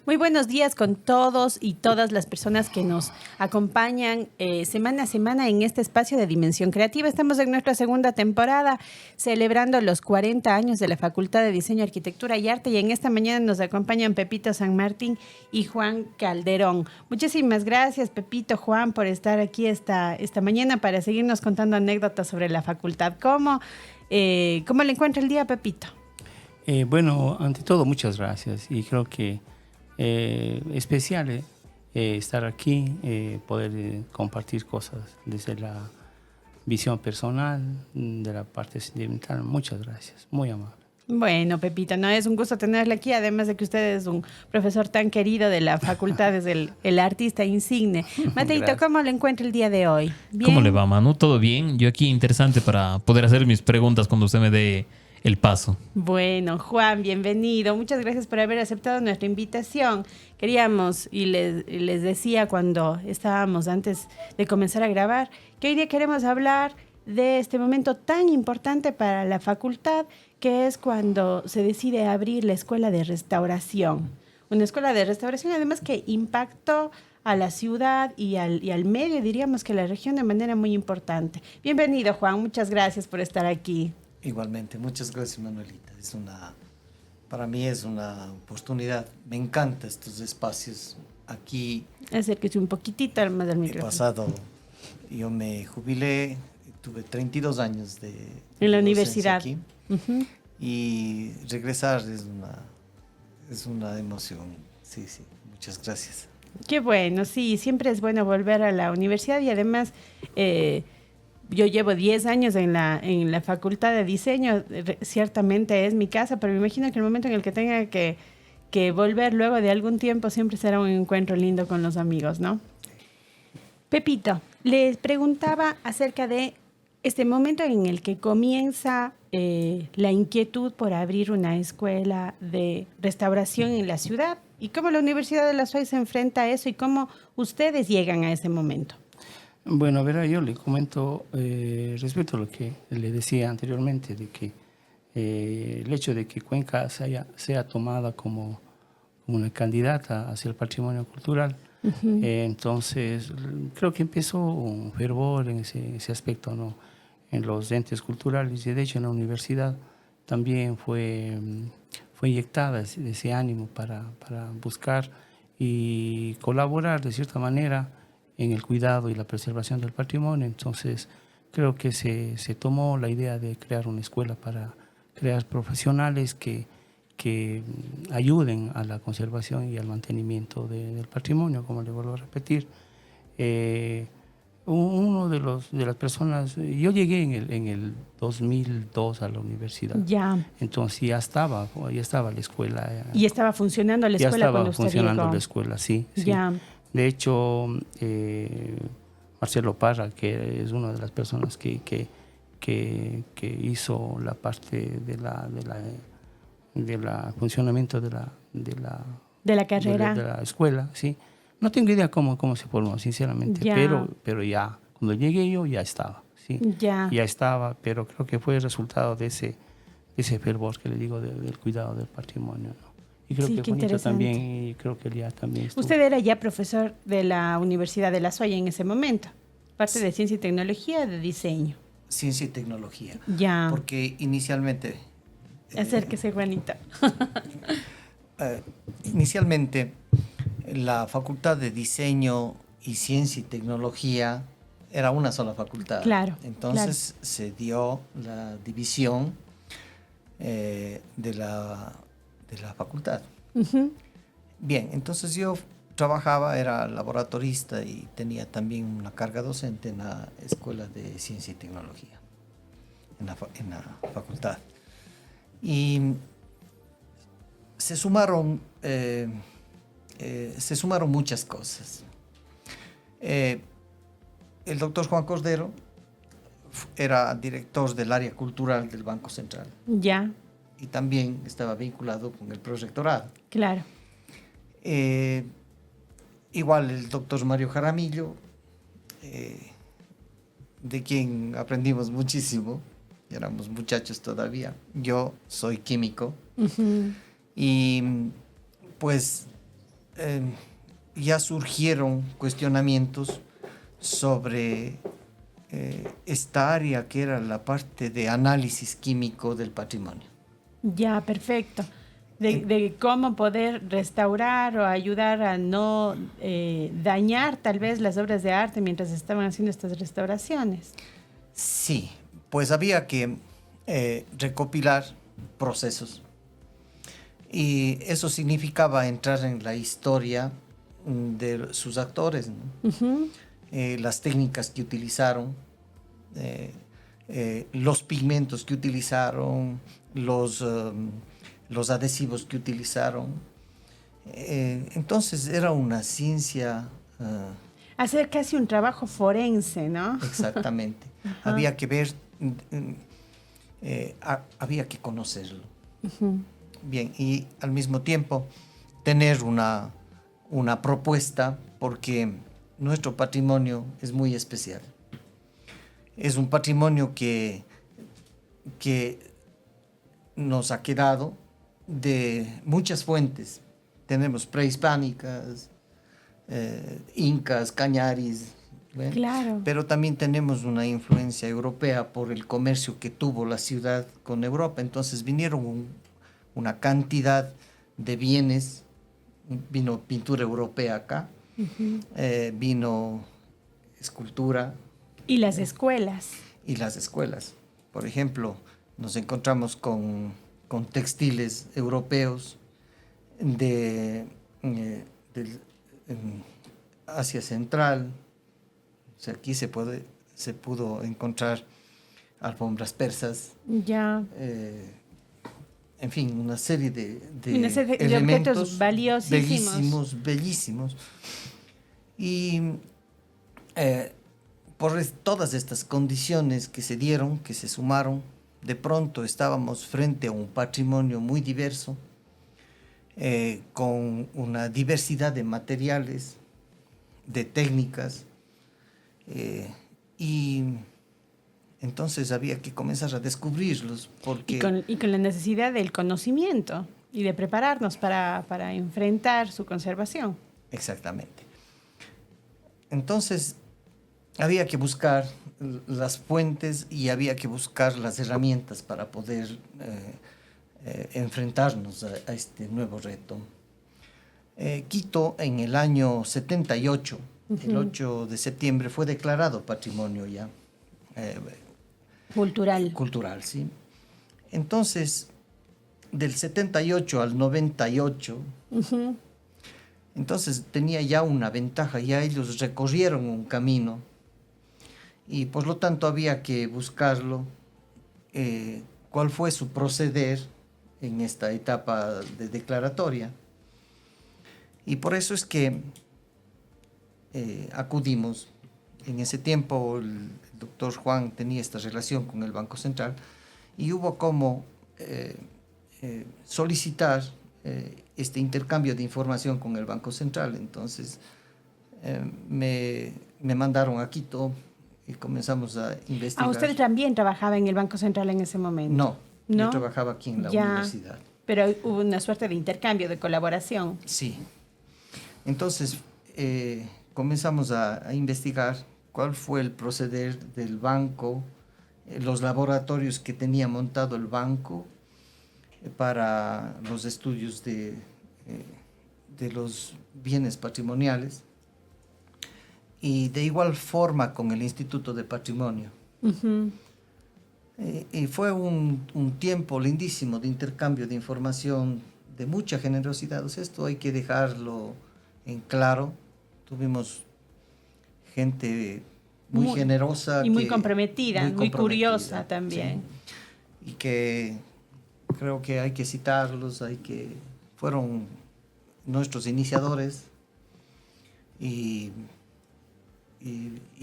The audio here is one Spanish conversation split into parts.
Muy buenos días con todos y todas las personas que nos acompañan semana a semana en este espacio de Dimensión Creativa. Estamos en nuestra segunda temporada celebrando los 40 años de la Facultad de Diseño, Arquitectura y Arte, y en esta mañana nos acompañan Pepito San Martín y Juan Calderón. Muchísimas gracias, Pepito, Juan, por estar aquí esta mañana para seguirnos contando anécdotas sobre la facultad. ¿Cómo le encuentra el día, Pepito? Bueno, ante todo, muchas gracias. Y creo que especial estar aquí, poder compartir cosas desde la visión personal, de la parte sentimental. Muchas gracias, muy amable. Bueno, Pepito, no es un gusto tenerle aquí, además de que usted es un profesor tan querido de la facultad, es el artista insigne. Mateito, ¿cómo lo encuentra el día de hoy? ¿Bien? ¿Cómo le va, Manu? ¿Todo bien? Yo aquí interesante para poder hacer mis preguntas cuando usted me dé el paso. Bueno, Juan, bienvenido. Muchas gracias por haber aceptado nuestra invitación. Queríamos, y les decía cuando estábamos antes de comenzar a grabar, que hoy día queremos hablar de este momento tan importante para la facultad, que es cuando se decide abrir la Escuela de Restauración. Una escuela de restauración, además, que impactó a la ciudad y al medio, diríamos que a la región, de manera muy importante. Bienvenido, Juan. Muchas gracias por estar aquí. Igualmente, muchas gracias, Manuelita. Para mí es una oportunidad. Me encantan estos espacios. Aquí Acérquese un poquitito más del micrófono. Yo me jubilé, tuve 32 años en la universidad aquí. Uh-huh. Y regresar es una emoción. Sí, muchas gracias. Qué bueno, sí, siempre es bueno volver a la universidad y además yo llevo 10 años en la Facultad de Diseño, ciertamente es mi casa, pero me imagino que el momento en el que tenga que volver luego de algún tiempo siempre será un encuentro lindo con los amigos, ¿no? Pepito, les preguntaba acerca de este momento en el que comienza la inquietud por abrir una escuela de restauración en la ciudad y cómo la Universidad de La SUAY se enfrenta a eso y cómo ustedes llegan a ese momento. Bueno, a ver, yo le comento respecto a lo que le decía anteriormente, de que el hecho de que Cuenca sea tomada como una candidata hacia el patrimonio cultural, uh-huh. Entonces creo que empezó un fervor en ese aspecto, ¿no? En los entes culturales, y de hecho en la universidad también fue inyectada ese ánimo para buscar y colaborar de cierta manera en el cuidado y la preservación del patrimonio. Entonces creo que se tomó la idea de crear una escuela para crear profesionales que ayuden a la conservación y al mantenimiento del patrimonio, como le vuelvo a repetir. Uno de las personas, yo llegué en el 2002 a la universidad. Ya. Entonces ya estaba la escuela. ¿Y estaba funcionando la escuela cuando usted llegó? Ya estaba funcionando la escuela, sí. Ya. De hecho, Marcelo Parra, que es una de las personas que hizo la parte de la funcionamiento de la carrera, de la escuela, sí. No tengo idea cómo se formó, sinceramente, pero ya, cuando llegué yo ya estaba, sí. Ya estaba, pero creo que fue el resultado de ese fervor que le digo del cuidado del patrimonio, ¿no? Y creo que Juanito también, y creo que él ya también estuvo. Usted era ya profesor de la Universidad de La SUAY en ese momento, parte de Ciencia y Tecnología, de Diseño. Ciencia y Tecnología. Ya. Porque inicialmente... Acérquese, Juanita. Inicialmente, la Facultad de Diseño y Ciencia y Tecnología era una sola facultad. Claro. Entonces se dio la división de la facultad. Uh-huh. Bien, entonces yo trabajaba, era laboratorista y tenía también una carga docente en la Escuela de Ciencia y Tecnología, en la facultad. Y se sumaron muchas cosas. El doctor Juan Cordero era director del área cultural del Banco Central. Ya. Y también estaba vinculado con el prorectorado. Claro. Igual el doctor Mario Jaramillo, de quien aprendimos muchísimo. Éramos muchachos todavía. Yo soy químico. Uh-huh. Y pues ya surgieron cuestionamientos sobre esta área que era la parte de análisis químico del patrimonio. Ya, perfecto. De cómo poder restaurar o ayudar a no dañar tal vez las obras de arte mientras estaban haciendo estas restauraciones. Sí, pues había que recopilar procesos. Y eso significaba entrar en la historia de sus actores, ¿no? Uh-huh. Las técnicas que utilizaron, los pigmentos que utilizaron, los adhesivos que utilizaron. Entonces era una ciencia... hacer casi un trabajo forense, ¿no? Exactamente. Uh-huh. Había que ver, había que conocerlo. Uh-huh. Bien, y al mismo tiempo tener una propuesta, porque nuestro patrimonio es muy especial. Es un patrimonio que nos ha quedado de muchas fuentes. Tenemos prehispánicas, incas, cañaris, ¿ven? Claro. Pero también tenemos una influencia europea por el comercio que tuvo la ciudad con Europa. Entonces vinieron una cantidad de bienes, vino pintura europea acá, uh-huh. Vino escultura. Y las escuelas. Y las escuelas. Por ejemplo, nos encontramos con textiles europeos de Asia Central. O sea, aquí se pudo encontrar alfombras persas. Ya. En fin, una serie de elementos objetos valiosísimos. Bellísimos. Y por todas estas condiciones que se dieron, que se sumaron, de pronto estábamos frente a un patrimonio muy diverso, con una diversidad de materiales, de técnicas, y entonces había que comenzar a descubrirlos. Porque y con la necesidad del conocimiento y de prepararnos para enfrentar su conservación. Exactamente. Entonces había que buscar las fuentes y había que buscar las herramientas para poder enfrentarnos a este nuevo reto. Quito en el año 78, uh-huh. El 8 de septiembre, fue declarado patrimonio ya. Cultural, sí. Entonces, del 78 al 98, uh-huh. Entonces tenía ya una ventaja, ya ellos recorrieron un camino y por lo tanto había que buscarlo, cuál fue su proceder en esta etapa de declaratoria. Y por eso es que acudimos. En ese tiempo el doctor Juan tenía esta relación con el Banco Central y hubo como solicitar este intercambio de información con el Banco Central. Entonces me mandaron a Quito y comenzamos a investigar. ¿Usted también trabajaba en el Banco Central en ese momento? No, yo trabajaba aquí en la universidad. Pero hubo una suerte de intercambio, de colaboración. Sí. Entonces comenzamos a investigar cuál fue el proceder del banco, los laboratorios que tenía montado el banco para los estudios de los bienes patrimoniales, y de igual forma con el Instituto de Patrimonio. Uh-huh. Y fue un tiempo lindísimo de intercambio de información, de mucha generosidad. O sea, esto hay que dejarlo en claro. Tuvimos gente muy generosa. Y muy comprometida, muy curiosa también. Sí. Y que creo que hay que citarlos, fueron nuestros iniciadores. Y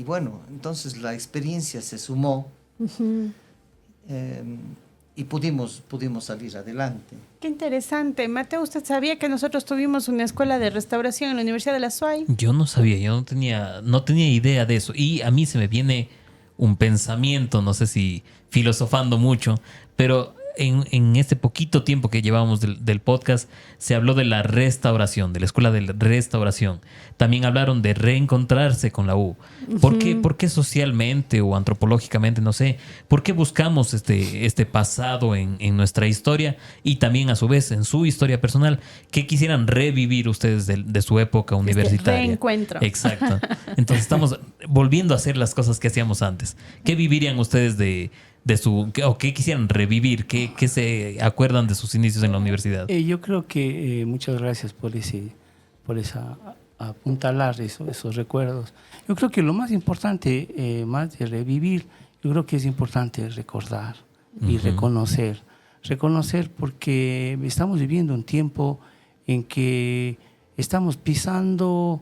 bueno, entonces la experiencia se sumó. Uh-huh. Y pudimos salir adelante. Qué interesante. Mateo, ¿usted sabía que nosotros tuvimos una escuela de restauración en la Universidad de la SUAY? Yo no sabía, yo no tenía idea de eso. Y a mí se me viene un pensamiento, no sé si filosofando mucho, pero en este poquito tiempo que llevamos del podcast, se habló de la restauración, de la escuela de restauración. También hablaron de reencontrarse con la U. ¿Por qué socialmente o antropológicamente, no sé, por qué buscamos este pasado en nuestra historia y también a su vez en su historia personal? ¿Qué quisieran revivir ustedes de su época universitaria? Reencuentro. Exacto. Entonces estamos volviendo a hacer las cosas que hacíamos antes. ¿Qué vivirían ustedes de su, o qué quisieran revivir? ¿Qué se acuerdan de sus inicios en la universidad? Yo creo que muchas gracias por esa apuntalar esos recuerdos. Yo creo que lo más importante, más de revivir, yo creo que es importante recordar y reconocer. Reconocer porque estamos viviendo un tiempo en que estamos pisando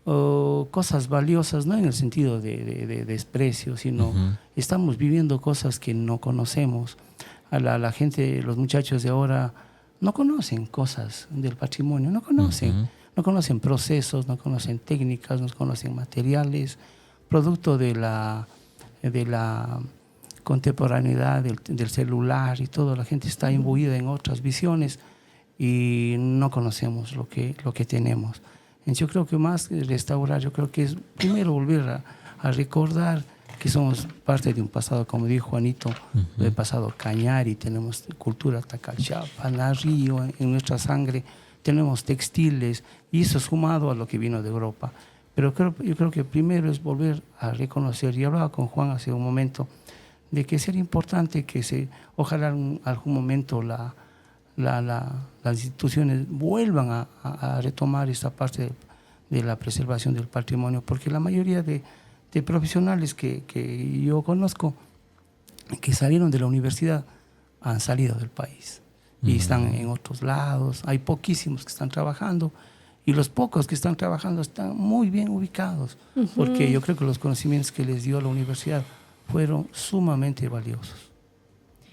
cosas valiosas, no en el sentido de desprecio, sino estamos viviendo cosas que no conocemos. La gente, los muchachos de ahora no conocen cosas del patrimonio, no conocen procesos, no conocen técnicas, no conocen materiales, producto de la contemporaneidad del celular y todo. La gente está imbuida en otras visiones y no conocemos lo que tenemos. Yo creo que más que restaurar, yo creo que es primero volver a recordar que somos parte de un pasado, como dijo Juanito, del pasado cañari, tenemos cultura tacachapa, narrío en nuestra sangre, tenemos textiles, y eso sumado a lo que vino de Europa. Pero yo creo que primero es volver a reconocer, y hablaba con Juan hace un momento, de que sería importante que ojalá en algún momento las instituciones vuelvan a retomar esta parte de la preservación del patrimonio, porque la mayoría de profesionales que yo conozco que salieron de la universidad han salido del país y están en otros lados. Hay poquísimos que están trabajando y los pocos que están trabajando están muy bien ubicados, porque yo creo que los conocimientos que les dio la universidad fueron sumamente valiosos.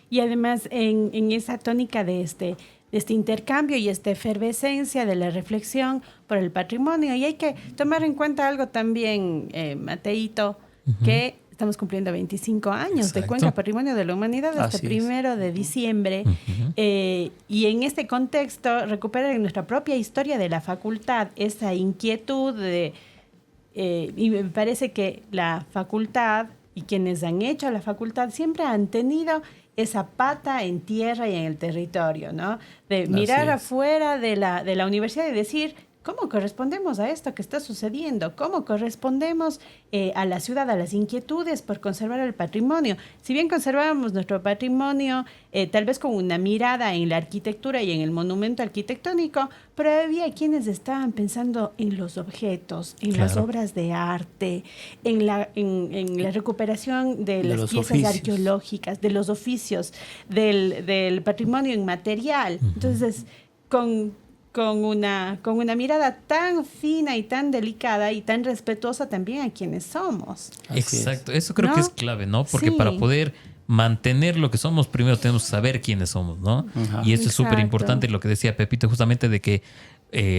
Y además en esa tónica de este intercambio y esta efervescencia de la reflexión por el patrimonio. Y hay que tomar en cuenta algo también, Mateito, que estamos cumpliendo 25 años de Cuenca Patrimonio de la Humanidad hasta 1 de diciembre. Y en este contexto, recuperar en nuestra propia historia de la facultad esa inquietud y me parece que la facultad y quienes han hecho la facultad siempre han tenido esa pata en tierra y en el territorio, ¿no? De mirar afuera de la universidad y decir, ¿cómo correspondemos a esto que está sucediendo? ¿Cómo correspondemos a la ciudad, a las inquietudes por conservar el patrimonio? Si bien conservábamos nuestro patrimonio, tal vez con una mirada en la arquitectura y en el monumento arquitectónico, pero había quienes estaban pensando en los objetos, en las obras de arte, en la recuperación de las piezas oficios arqueológicas, de los oficios, del patrimonio inmaterial. Entonces, con una mirada tan fina y tan delicada y tan respetuosa también a quienes somos. Exacto, eso creo que es clave, ¿no? Porque para poder mantener lo que somos, primero tenemos que saber quiénes somos, ¿no? Y eso es súper importante, lo que decía Pepito, justamente de que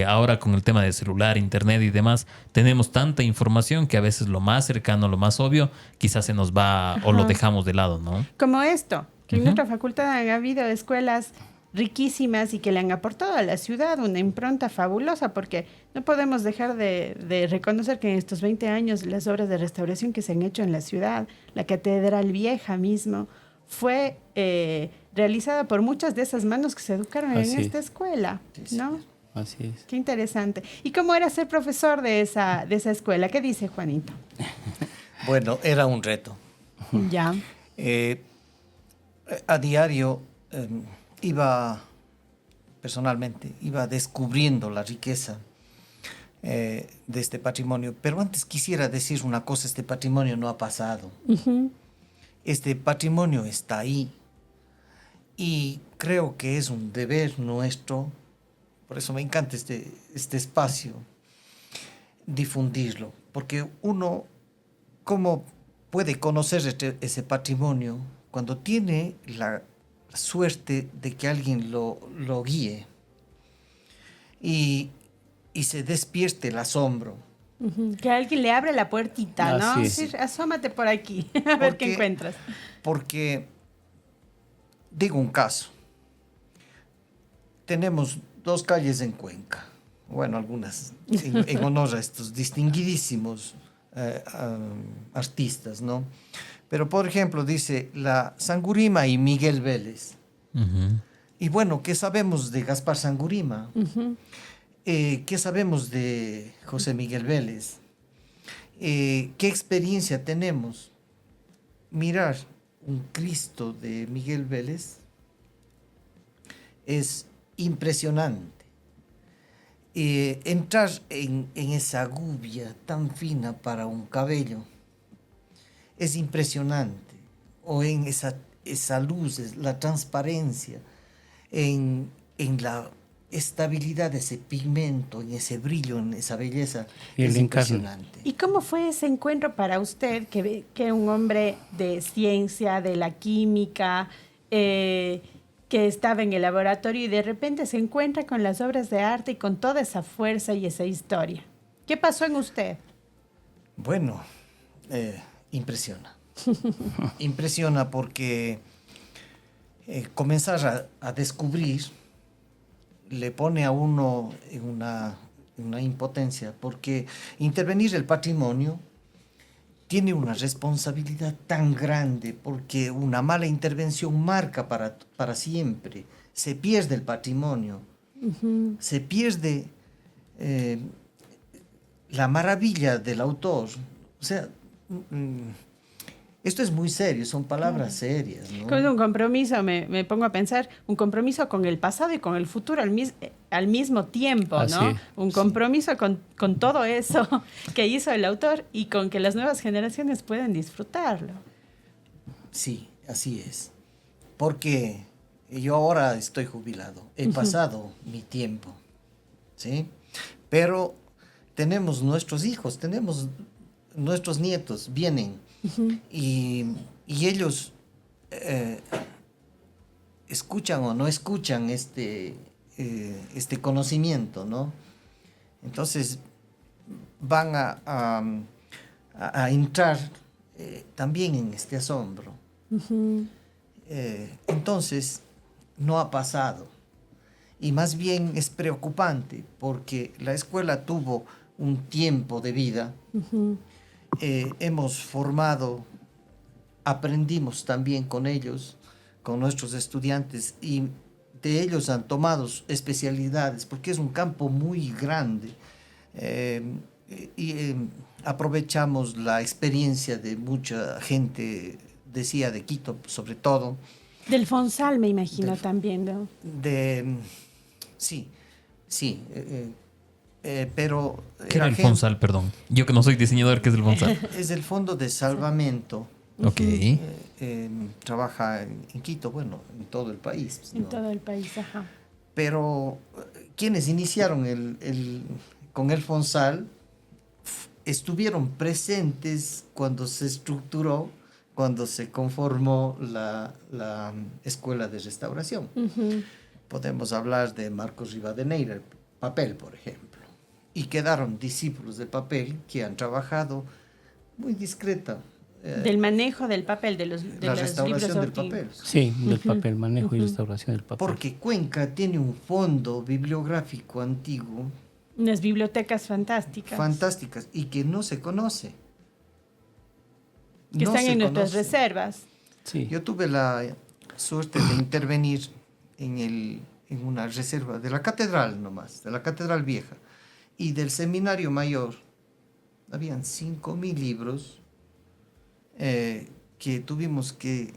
ahora con el tema del celular, internet y demás, tenemos tanta información que a veces lo más cercano, lo más obvio, quizás se nos va o lo dejamos de lado, ¿no? Como esto, que en nuestra facultad han habido escuelas riquísimas y que le han aportado a la ciudad una impronta fabulosa, porque no podemos dejar de reconocer que en estos 20 años las obras de restauración que se han hecho en la ciudad, la Catedral Vieja mismo, fue realizada por muchas de esas manos que se educaron en esta escuela, ¿no? Así es. Qué interesante. ¿Y cómo era ser profesor de esa escuela? ¿Qué dice Juanito? Bueno, era un reto. Ya. A diario personalmente iba descubriendo la riqueza de este patrimonio. Pero antes quisiera decir una cosa, este patrimonio no ha pasado. Este patrimonio está ahí. Y creo que es un deber nuestro, por eso me encanta este espacio, difundirlo. Porque uno, ¿cómo puede conocer ese patrimonio cuando tiene la suerte de que alguien lo guíe y se despierte el asombro? Que alguien le abre la puertita, ¿no? Sí, asómate por aquí, a ver qué encuentras. Porque digo un caso. Tenemos 2 calles en Cuenca. Bueno, algunas en honor a estos distinguidísimos artistas, ¿no? Pero, por ejemplo, dice la Sangurima y Miguel Vélez. Y bueno, ¿qué sabemos de Gaspar Sangurima? ¿Qué sabemos de José Miguel Vélez? ¿Qué experiencia tenemos? Mirar un Cristo de Miguel Vélez es impresionante. Entrar en esa gubia tan fina para un cabello es impresionante. O en esa luz, la transparencia, en la estabilidad de ese pigmento, en ese brillo, en esa belleza, Y el es encarne. impresionante. ¿Y cómo fue ese encuentro para usted, que un hombre de ciencia, de la química, que estaba en el laboratorio y de repente se encuentra con las obras de arte y con toda esa fuerza y esa historia? ¿Qué pasó en usted? Bueno, impresiona. Impresiona porque comenzar a descubrir le pone a uno en una impotencia, porque intervenir el patrimonio tiene una responsabilidad tan grande, porque una mala intervención marca para siempre. Se pierde el patrimonio, se pierde la maravilla del autor. O sea, esto es muy serio, son palabras serias, ¿no? Con un compromiso, me pongo a pensar, un compromiso con el pasado y con el futuro al mismo tiempo, ¿no? Así es. Un compromiso con todo eso que hizo el autor y con que las nuevas generaciones puedan disfrutarlo. Sí, así es. Porque yo ahora estoy jubilado, he pasado mi tiempo, ¿sí? Pero tenemos nuestros hijos, tenemos nuestros nietos, vienen y ellos escuchan o no escuchan este conocimiento, ¿no? Entonces van a entrar también en este asombro. Entonces, no ha pasado. Y más bien es preocupante porque la escuela tuvo un tiempo de vida. Hemos formado, aprendimos también con ellos, con nuestros estudiantes, y de ellos han tomado especialidades porque es un campo muy grande. Aprovechamos la experiencia de mucha gente, decía de Quito sobre todo. Del Fonsal, me imagino también, ¿no? Sí, pero... ¿Qué era el Fonsal, perdón? Yo que no soy diseñador, ¿qué es el Fonsal? Es el Fondo de Salvamento. Ok. Trabaja en Quito, bueno, en todo el país, ¿no? En todo el país, ajá. Pero quienes iniciaron con el Fonsal estuvieron presentes cuando se estructuró, cuando se conformó la Escuela de Restauración. Podemos hablar de Marcos Rivadeneira, el papel, por ejemplo. Y quedaron discípulos del papel que han trabajado muy discreta. Del manejo del papel, de los restauración libros del papel. Sí, del papel, manejo y restauración del papel. Porque Cuenca tiene un fondo bibliográfico antiguo. Unas bibliotecas fantásticas. Fantásticas y que no se conoce. Que están en nuestras reservas. Sí. Yo tuve la suerte de intervenir en una reserva de la catedral nomás, de la catedral vieja y del seminario mayor. Habían 5.000 libros que tuvimos que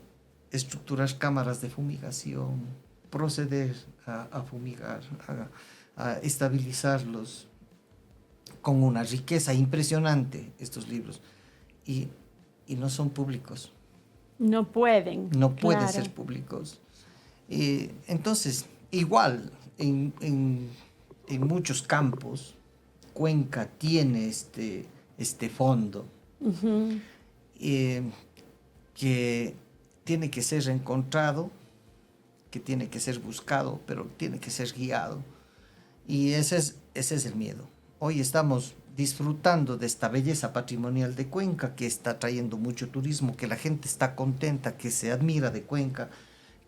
estructurar cámaras de fumigación, proceder a fumigar, a estabilizarlos con una riqueza impresionante estos libros. Y no son públicos. No pueden. No pueden claro. ser públicos. Entonces, igual, en muchos campos, Cuenca tiene este fondo que tiene que ser encontrado, que tiene que ser buscado, pero tiene que ser guiado. Y ese es el miedo. Hoy estamos disfrutando de esta belleza patrimonial de Cuenca, que está trayendo mucho turismo, que la gente está contenta, que se admira de Cuenca,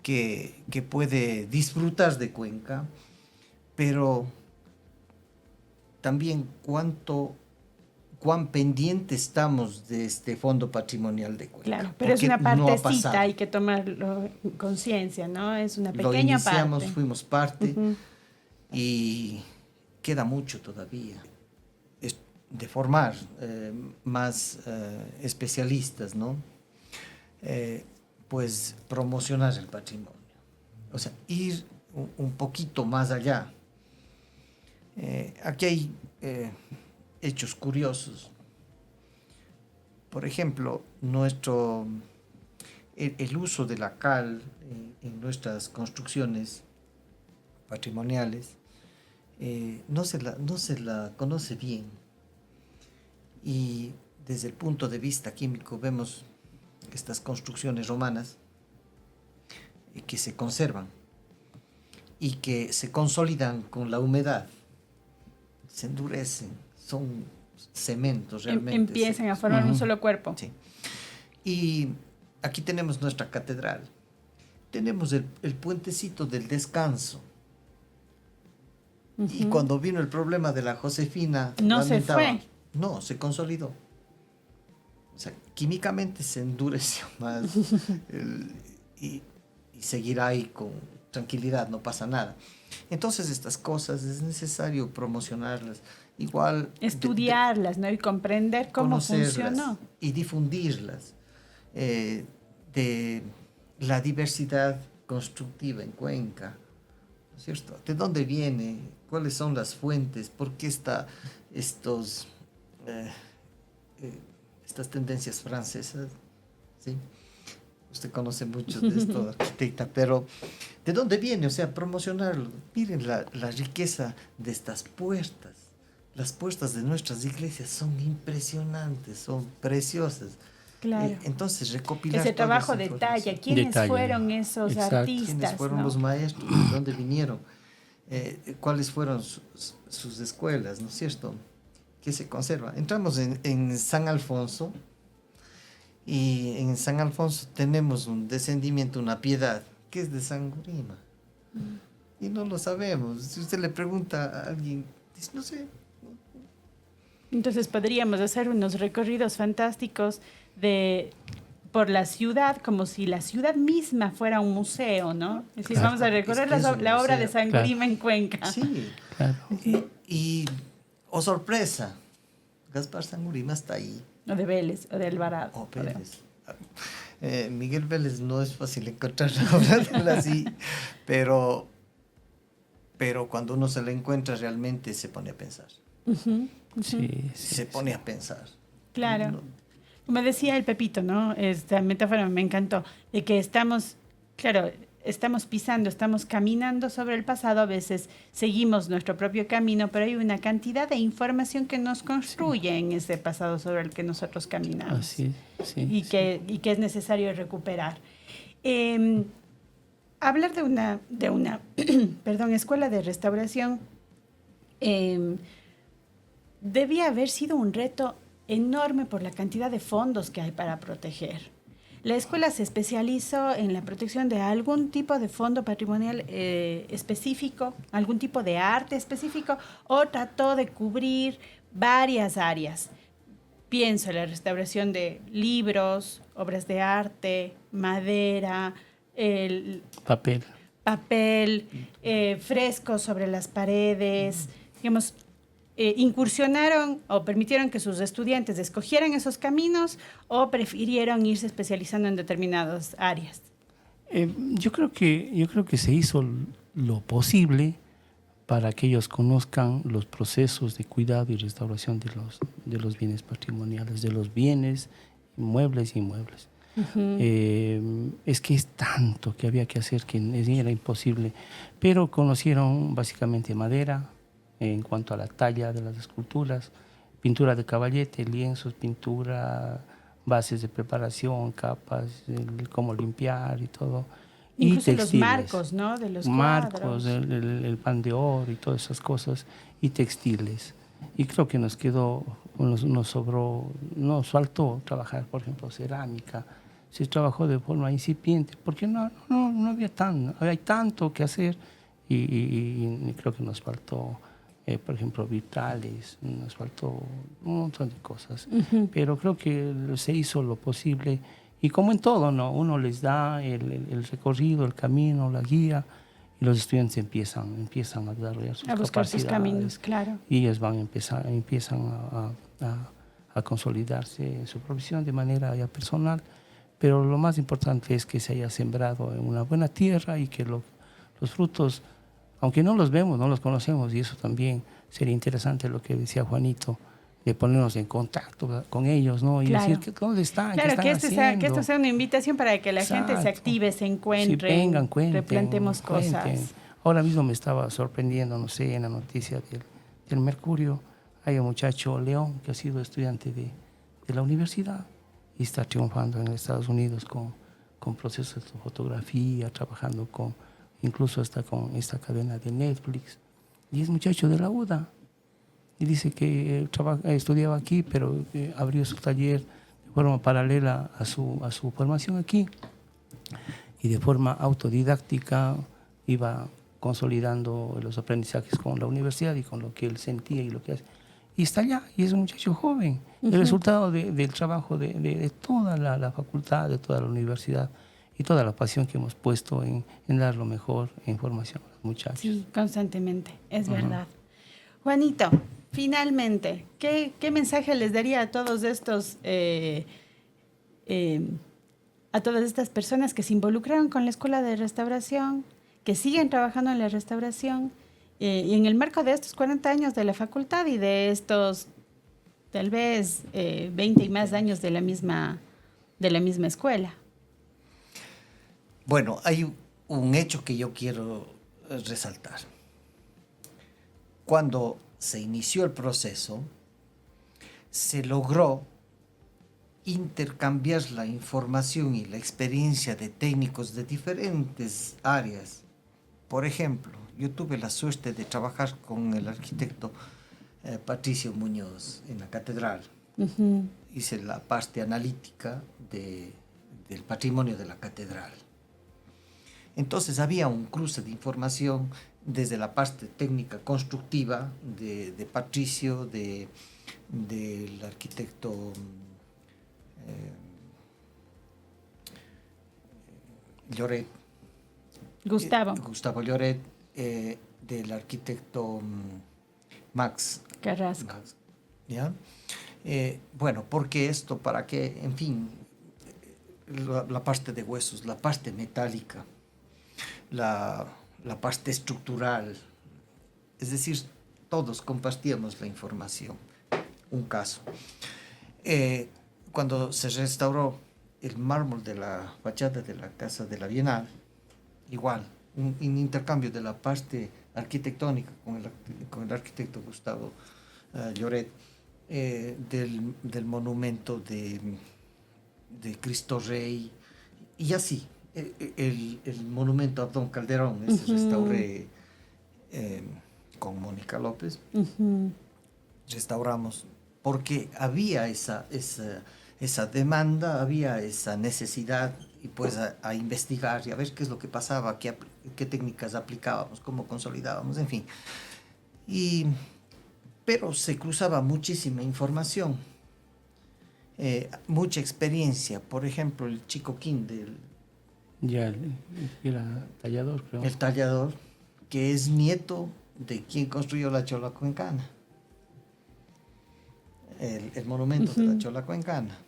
que puede disfrutar de Cuenca, pero también cuán pendiente estamos de este Fondo Patrimonial de Cuenca. Claro, pero es una partecita, hay que tomarlo conciencia, ¿no? Es una pequeña parte. Fuimos parte y queda mucho todavía de formar más especialistas, ¿no? Pues promocionar el patrimonio, o sea, ir un poquito más allá. Aquí hay hechos curiosos. Por ejemplo, el uso de la cal en nuestras construcciones patrimoniales no se la conoce bien. Y desde el punto de vista químico vemos estas construcciones romanas que se conservan y que se consolidan con la humedad, se endurecen, son cementos realmente. Empiezan a formar un solo cuerpo. Sí. Y aquí tenemos nuestra catedral, tenemos el puentecito del descanso. Y cuando vino el problema de la Josefina, no se fue. No, se consolidó. O sea, químicamente se endureció más y seguirá ahí con tranquilidad, no pasa nada. Entonces estas cosas es necesario promocionarlas, igual estudiarlas, ¿no? Y comprender cómo funcionó. Y difundirlas, de la diversidad constructiva en Cuenca, ¿no es cierto? ¿De dónde viene? ¿Cuáles son las fuentes? ¿Por qué estas tendencias francesas? ¿Sí? Usted conoce mucho de esto, arquitecta, pero ¿de dónde viene? O sea, promocionarlo. Miren la riqueza de estas puertas. Las puertas de nuestras iglesias son impresionantes, son preciosas. Claro. Entonces, recopilar ese trabajo de talla. ¿Quiénes fueron esos artistas? ¿Quiénes fueron los maestros? ¿De dónde vinieron? ¿Cuáles fueron sus escuelas? ¿No es cierto? Que se conserva. Entramos en San Alfonso. Y en San Alfonso tenemos un descendimiento, una piedad, que es de San Gurima. Y no lo sabemos. Si usted le pregunta a alguien, dice, no sé. Entonces podríamos hacer unos recorridos fantásticos por la ciudad, como si la ciudad misma fuera un museo, ¿no? Es decir, vamos a recorrer la obra de San Gurima en Cuenca. Sí. Claro. Y sorpresa, Gaspar Sangurima está ahí. O de Vélez, o de Alvarado. O Vélez. Miguel Vélez no es fácil encontrar la obra de él así, pero cuando uno se la encuentra realmente se pone a pensar. Se pone a pensar. Claro. Como decía el Pepito, ¿no? Esta metáfora me encantó, de que estamos pisando, estamos caminando sobre el pasado, a veces seguimos nuestro propio camino, pero hay una cantidad de información que nos construye en ese pasado sobre el que nosotros caminamos. Así, y que es necesario recuperar. Hablar de una escuela de restauración debía haber sido un reto enorme por la cantidad de fondos que hay para proteger. La escuela se especializó en la protección de algún tipo de fondo patrimonial específico, algún tipo de arte específico, o trató de cubrir varias áreas. Pienso en la restauración de libros, obras de arte, madera, papel, frescos sobre las paredes, digamos. ¿Incursionaron o permitieron que sus estudiantes escogieran esos caminos o prefirieron irse especializando en determinadas áreas? Yo creo que se hizo lo posible para que ellos conozcan los procesos de cuidado y restauración de los bienes patrimoniales, de los bienes muebles e inmuebles. Es que es tanto que había que hacer que era imposible, pero conocieron básicamente madera, en cuanto a la talla de las esculturas, pintura de caballete, lienzos, pintura, bases de preparación, capas, cómo limpiar y todo. Incluso y los marcos, ¿no? De los marcos, el pan de oro y todas esas cosas, y textiles. Y creo que nos faltó trabajar, por ejemplo, cerámica. se trabajó de forma incipiente, porque no hay tanto que hacer y creo que nos faltó, por ejemplo, vitrales, nos faltó un montón de cosas, pero creo que se hizo lo posible y como en todo, ¿no? Uno les da el recorrido, el camino, la guía y los estudiantes empiezan a desarrollar sus a buscar sus capacidades, caminos, claro. y ellos empiezan a consolidarse su profesión de manera ya personal, pero lo más importante es que se haya sembrado en una buena tierra y que los frutos, aunque no los vemos, no los conocemos, y eso también sería interesante lo que decía Juanito, de ponernos en contacto con ellos, ¿no? Y Claro. decir dónde están, qué Claro, están haciendo. que esto sea una invitación para que la gente se Exacto. active, se encuentre, Sí, vengan, cuenten, replantemos cosas. cuenten. Ahora mismo me estaba sorprendiendo, no sé, en la noticia del Mercurio, hay un muchacho, León, que ha sido estudiante de la universidad y está triunfando en Estados Unidos con procesos de fotografía, trabajando incluso hasta con esta cadena de Netflix. Y es muchacho de la UDA. Y dice que estudiaba aquí, pero abrió su taller de forma paralela a su formación aquí. Y de forma autodidáctica iba consolidando los aprendizajes con la universidad y con lo que él sentía y lo que hace. Y está allá, y es un muchacho joven. El resultado del trabajo de toda la facultad, de toda la universidad y toda la pasión que hemos puesto en dar lo mejor en formación a los muchachos. Sí, constantemente, es verdad. Juanito, finalmente, ¿qué mensaje les daría a todos estos, a todas estas personas que se involucraron con la Escuela de Restauración, que siguen trabajando en la restauración, y en el marco de estos 40 años de la facultad y de estos tal vez 20 y más años de la misma escuela? Bueno, hay un hecho que yo quiero resaltar. Cuando se inició el proceso, se logró intercambiar la información y la experiencia de técnicos de diferentes áreas. Por ejemplo, yo tuve la suerte de trabajar con el arquitecto Patricio Muñoz en la catedral. Hice la parte analítica del patrimonio de la catedral. Entonces había un cruce de información desde la parte técnica constructiva de Patricio, del arquitecto Lloret. Gustavo Lloret, del arquitecto Max Carrasco. ¿Ya? Bueno, porque esto, para que, en fin, la parte de huesos, la parte metálica, la parte estructural, es decir, todos compartíamos la información. Un caso. Cuando se restauró el mármol de la fachada de la Casa de la Bienal, igual, un intercambio de la parte arquitectónica con el arquitecto Gustavo Lloret, del monumento de Cristo Rey, y así, el monumento a Abdón Calderón, ese restauré con Mónica López, restauramos, porque había esa demanda, había esa necesidad, y pues a investigar y a ver qué es lo que pasaba, qué técnicas aplicábamos, cómo consolidábamos, en fin. Pero se cruzaba muchísima información, mucha experiencia. Por ejemplo, el Chico Quín, Ya era tallador, creo. el tallador, que es nieto de quien construyó la Chola Cuencana, el monumento de la Chola Cuencana.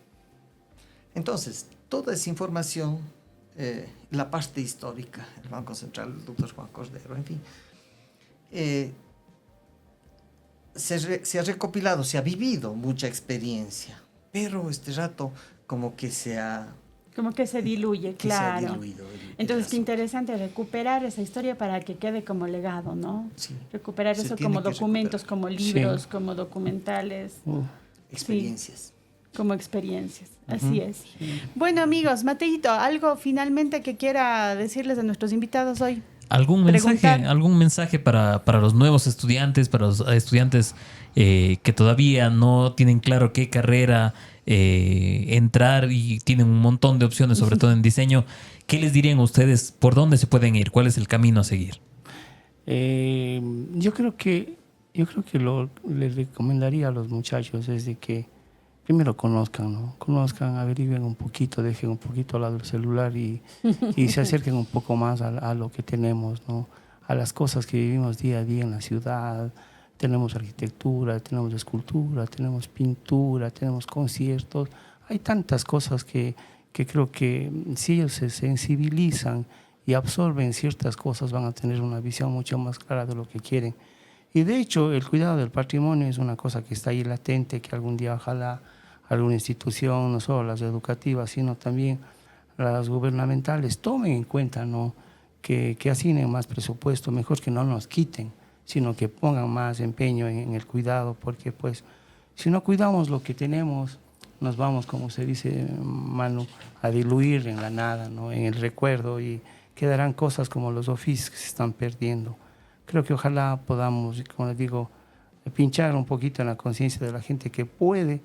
Entonces, toda esa información, la parte histórica, el Banco Central, el doctor Juan Cordero, en fin, se ha recopilado, se ha vivido mucha experiencia, pero este rato como que se diluye, claro. Se ha diluido Entonces, qué interesante recuperar esa historia para que quede como legado, ¿no? Sí. Recuperar Se eso tiene como que documentos, recuperar. como libros, como documentales. Experiencias. Como experiencias, así es. Bueno, amigos, Mateito, ¿algo finalmente que quiera decirles a nuestros invitados hoy? ¿Algún mensaje para los nuevos estudiantes, para los estudiantes que todavía no tienen claro qué carrera entrar y tienen un montón de opciones, sobre todo en diseño? ¿Qué les dirían ustedes? ¿Por dónde se pueden ir? ¿Cuál es el camino a seguir? Yo creo que les recomendaría a los muchachos es de que primero conozcan, ¿no? Conozcan, averigüen un poquito, dejen un poquito al lado el celular y se acerquen un poco más a lo que tenemos, ¿no? A las cosas que vivimos día a día en la ciudad. Tenemos arquitectura, tenemos escultura, tenemos pintura, tenemos conciertos. Hay tantas cosas que creo que si ellos se sensibilizan y absorben ciertas cosas, van a tener una visión mucho más clara de lo que quieren. Y de hecho, el cuidado del patrimonio es una cosa que está ahí latente, que algún día ojalá alguna institución, no solo las educativas, sino también las gubernamentales, tomen en cuenta, ¿no? que asignen más presupuesto, mejor que no nos quiten, sino que pongan más empeño en el cuidado, porque pues si no cuidamos lo que tenemos, nos vamos, como se dice, Manu, a diluir en la nada, ¿no? En el recuerdo, y quedarán cosas como los oficios que se están perdiendo. Creo que ojalá podamos, como les digo, pinchar un poquito en la conciencia de la gente que puede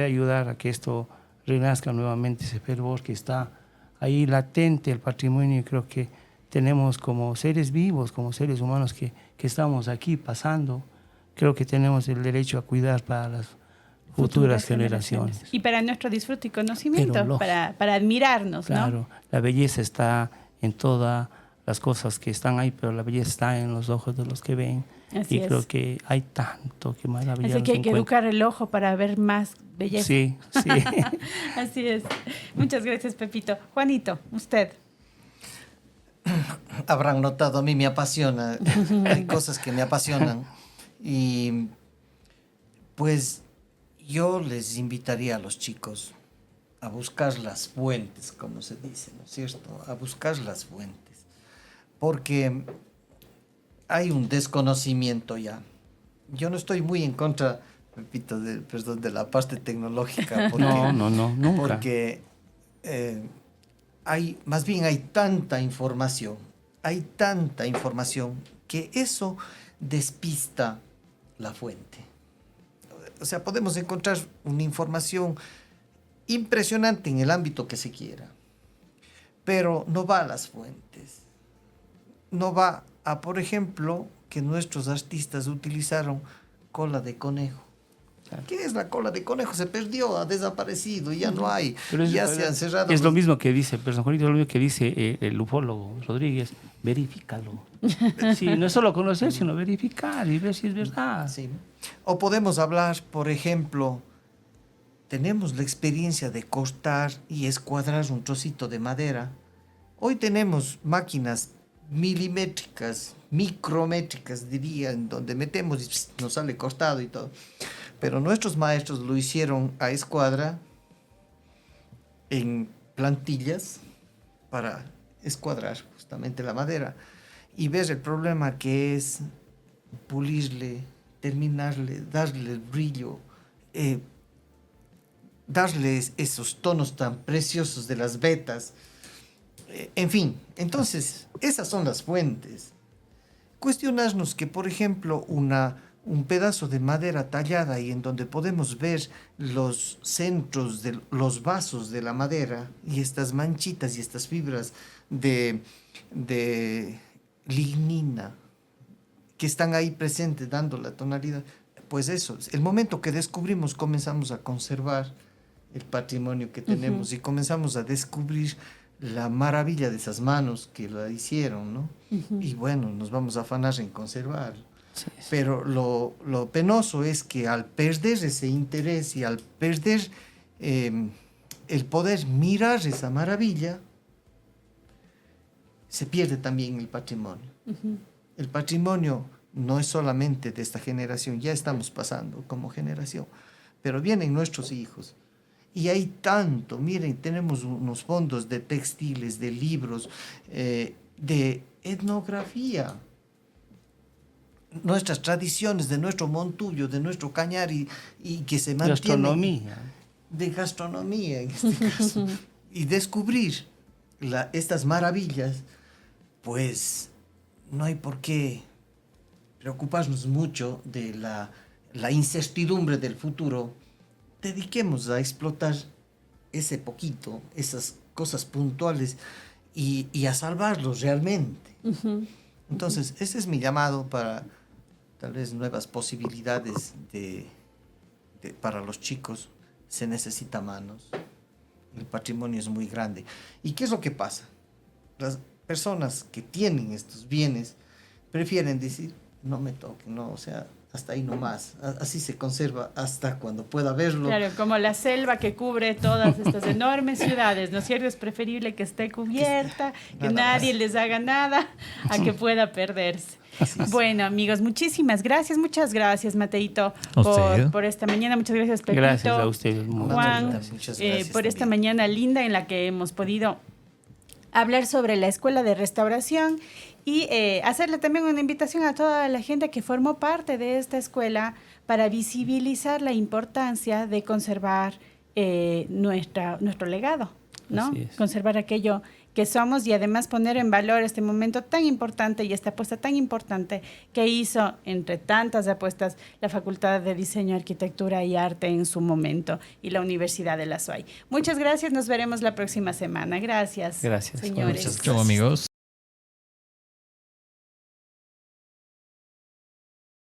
ayudar a que esto renazca nuevamente, ese fervor que está ahí latente, el patrimonio. Y creo que tenemos como seres vivos, como seres humanos que estamos aquí pasando, creo que tenemos el derecho a cuidar para las futuras generaciones. Y para nuestro disfrute y conocimiento, para admirarnos, claro, ¿no? La belleza está en todas las cosas que están ahí, pero la belleza está en los ojos de los que ven. Así y creo que hay tanto que maravillar. Así que hay que educar el ojo para ver más belleza. Sí, sí. Así es. Muchas gracias, Pepito. Juanito, usted. Habrán notado, a mí me apasiona. Hay cosas que me apasionan. Y pues yo les invitaría a los chicos a buscar las fuentes, como se dice, ¿no es cierto? A buscar las fuentes. Porque hay un desconocimiento ya. Yo no estoy muy en contra, repito, de la parte tecnológica. Porque, no, nunca. Porque más bien hay tanta información que eso despista la fuente. O sea, podemos encontrar una información impresionante en el ámbito que se quiera, pero no va a las fuentes. No va a, por ejemplo, que nuestros artistas utilizaron cola de conejo. ¿Qué es la cola de conejo? Se perdió, ha desaparecido, ya no hay, ya se han cerrado. Es lo mismo que dice, Juanito, lo mismo que dice el ufólogo Rodríguez, verifícalo. Sí, no es solo conocer, sino verificar y ver si es verdad. Sí. O podemos hablar, por ejemplo, tenemos la experiencia de cortar y escuadrar un trocito de madera. Hoy tenemos máquinas milimétricas, micrométricas, diría, en donde metemos y nos sale cortado y todo. Pero nuestros maestros lo hicieron a escuadra en plantillas para escuadrar justamente la madera y ver el problema que es pulirle, terminarle, darle el brillo, darles esos tonos tan preciosos de las vetas. En fin, entonces, esas son las fuentes. Cuestionarnos que, por ejemplo, un pedazo de madera tallada y en donde podemos ver los centros de los vasos de la madera y estas manchitas y estas fibras de lignina que están ahí presentes dando la tonalidad, pues eso, el momento que descubrimos comenzamos a conservar el patrimonio que tenemos y comenzamos a descubrir la maravilla de esas manos que la hicieron, ¿no? Y bueno, nos vamos a afanar en conservar. Sí. Pero lo penoso es que al perder ese interés y al perder el poder mirar esa maravilla, se pierde también el patrimonio. El patrimonio no es solamente de esta generación, ya estamos pasando como generación, pero vienen nuestros hijos. Y hay tanto, miren, tenemos unos fondos de textiles, de libros, de etnografía. Nuestras tradiciones, de nuestro montullo, de nuestro cañar y que se mantienen. De gastronomía, en este caso. Y descubrir estas maravillas pues no hay por qué preocuparnos mucho de la incertidumbre del futuro. Dediquemos a explotar ese poquito, esas cosas puntuales y a salvarlos realmente. Entonces, ese es mi llamado para tal vez nuevas posibilidades para los chicos. Se necesita manos. El patrimonio es muy grande. ¿Y qué es lo que pasa? Las personas que tienen estos bienes prefieren decir, no me toquen, no, o sea, hasta ahí nomás. Así se conserva hasta cuando pueda verlo. Claro, como la selva que cubre todas estas enormes ciudades, ¿no es cierto? Es preferible que esté cubierta, que nadie les haga nada, a que pueda perderse. Bueno, amigos, muchas gracias, Mateito, por esta mañana. Muchas gracias, Pepito. Gracias a ustedes. Juan, por esta mañana linda en la que hemos podido hablar sobre la Escuela de Restauración y hacerle también una invitación a toda la gente que formó parte de esta escuela para visibilizar la importancia de conservar nuestro legado, ¿no? Conservar aquello que somos y además poner en valor este momento tan importante y esta apuesta tan importante que hizo, entre tantas apuestas, la Facultad de Diseño, Arquitectura y Arte en su momento y la Universidad de la SUAY. Muchas gracias, nos veremos la próxima semana. Gracias, Gracias, señores. Muchas gracias. Chau, amigos.